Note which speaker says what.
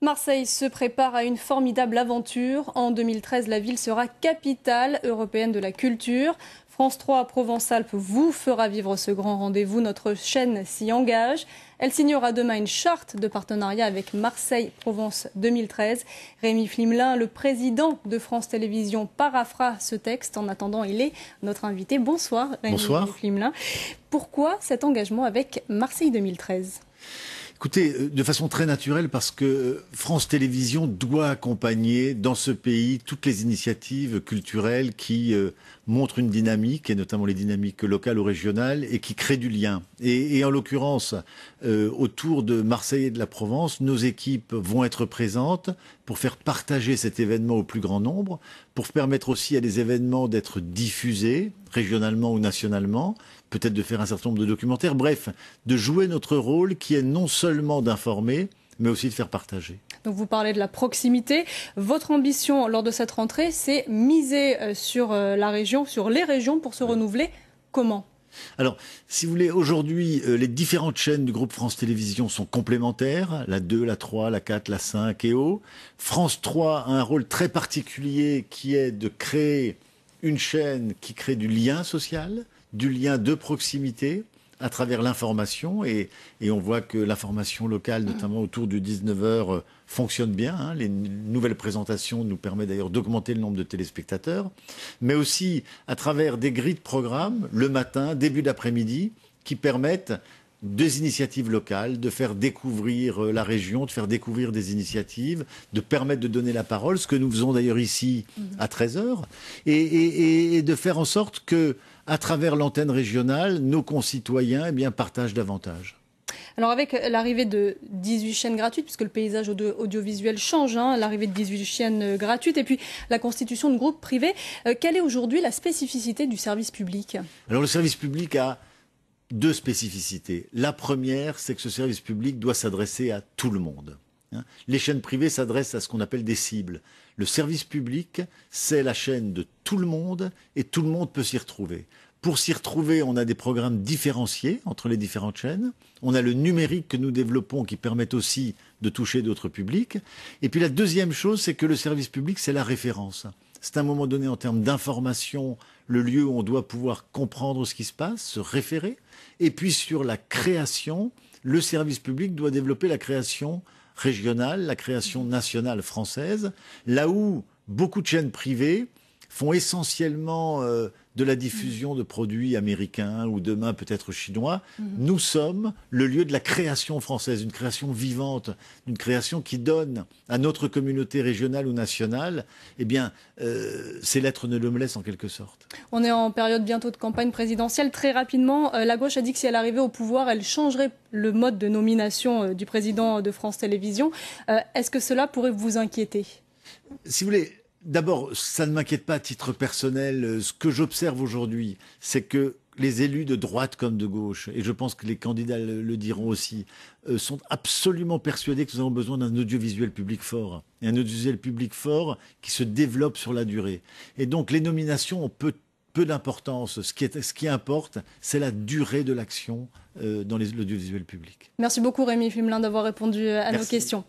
Speaker 1: Marseille se prépare à une formidable aventure. En 2013, la ville sera capitale européenne de la culture. France 3 Provence-Alpes vous fera vivre ce grand rendez-vous. Notre chaîne s'y engage. Elle signera demain une charte de partenariat avec Marseille-Provence 2013. Rémi Flimelin, le président de France Télévisions, paraphrase ce texte. En attendant, il est notre invité. Bonsoir Rémi Flimelin. Pourquoi cet engagement avec Marseille 2013 ?
Speaker 2: Écoutez, de façon très naturelle, parce que France Télévisions doit accompagner dans ce pays toutes les initiatives culturelles qui montrent une dynamique, et notamment les dynamiques locales ou régionales, et qui créent du lien. Et en l'occurrence, autour de Marseille et de la Provence, nos équipes vont être présentes pour faire partager cet événement au plus grand nombre, pour permettre aussi à des événements d'être diffusés, régionalement ou nationalement, peut-être de faire un certain nombre de documentaires, bref, de jouer notre rôle qui est non seulement d'informer, mais aussi de faire partager.
Speaker 1: Donc vous parlez de la proximité. Votre ambition lors de cette rentrée, c'est miser sur la région, sur les régions pour se renouveler. Comment ?
Speaker 2: Alors, si vous voulez, aujourd'hui, les différentes chaînes du groupe France Télévisions sont complémentaires, la 2, la 3, la 4, la 5 et O. France 3 a un rôle très particulier qui est de créer une chaîne qui crée du lien social, du lien de proximité à travers l'information et on voit que l'information locale, notamment autour du 19h, fonctionne bien. Hein. Les nouvelles présentations nous permettent d'ailleurs d'augmenter le nombre de téléspectateurs, mais aussi à travers des grilles de programmes le matin, début d'après-midi, qui permettent des initiatives locales, de faire découvrir la région, de faire découvrir des initiatives, de permettre de donner la parole, ce que nous faisons d'ailleurs ici à 13h, et de faire en sorte que, à travers l'antenne régionale, nos concitoyens partagent davantage.
Speaker 1: Alors avec l'arrivée de 18 chaînes gratuites, puisque le paysage audiovisuel change, l'arrivée de 18 chaînes gratuites et puis la constitution de groupes privés, quelle est aujourd'hui la spécificité du service public ?
Speaker 2: Alors le service public a deux spécificités. La première, c'est que ce service public doit s'adresser à tout le monde. Les chaînes privées s'adressent à ce qu'on appelle des cibles. Le service public, c'est la chaîne de tout le monde et tout le monde peut s'y retrouver. Pour s'y retrouver, on a des programmes différenciés entre les différentes chaînes. On a le numérique que nous développons qui permet aussi de toucher d'autres publics. Et puis la deuxième chose, c'est que le service public, c'est la référence. C'est à un moment donné, en termes d'information, le lieu où on doit pouvoir comprendre ce qui se passe, se référer. Et puis sur la création, le service public doit développer la création régionale, la création nationale française, là où beaucoup de chaînes privées font essentiellement de la diffusion de produits américains ou demain peut-être chinois. Nous sommes le lieu de la création française, une création vivante, une création qui donne à notre communauté régionale ou nationale ses lettres de noblesse en quelque sorte.
Speaker 1: On est en période bientôt de campagne présidentielle. Très rapidement, la gauche a dit que si elle arrivait au pouvoir, elle changerait le mode de nomination du président de France Télévisions. Est-ce que cela pourrait vous inquiéter ?
Speaker 2: Si vous voulez, d'abord, ça ne m'inquiète pas à titre personnel. Ce que j'observe aujourd'hui, c'est que les élus de droite comme de gauche, et je pense que les candidats le diront aussi, sont absolument persuadés que nous avons besoin d'un audiovisuel public fort. Et un audiovisuel public fort qui se développe sur la durée. Et donc les nominations ont peu d'importance. Ce qui importe, c'est la durée de l'action dans l'audiovisuel public.
Speaker 1: Merci beaucoup Rémi Flimelin d'avoir répondu à nos questions.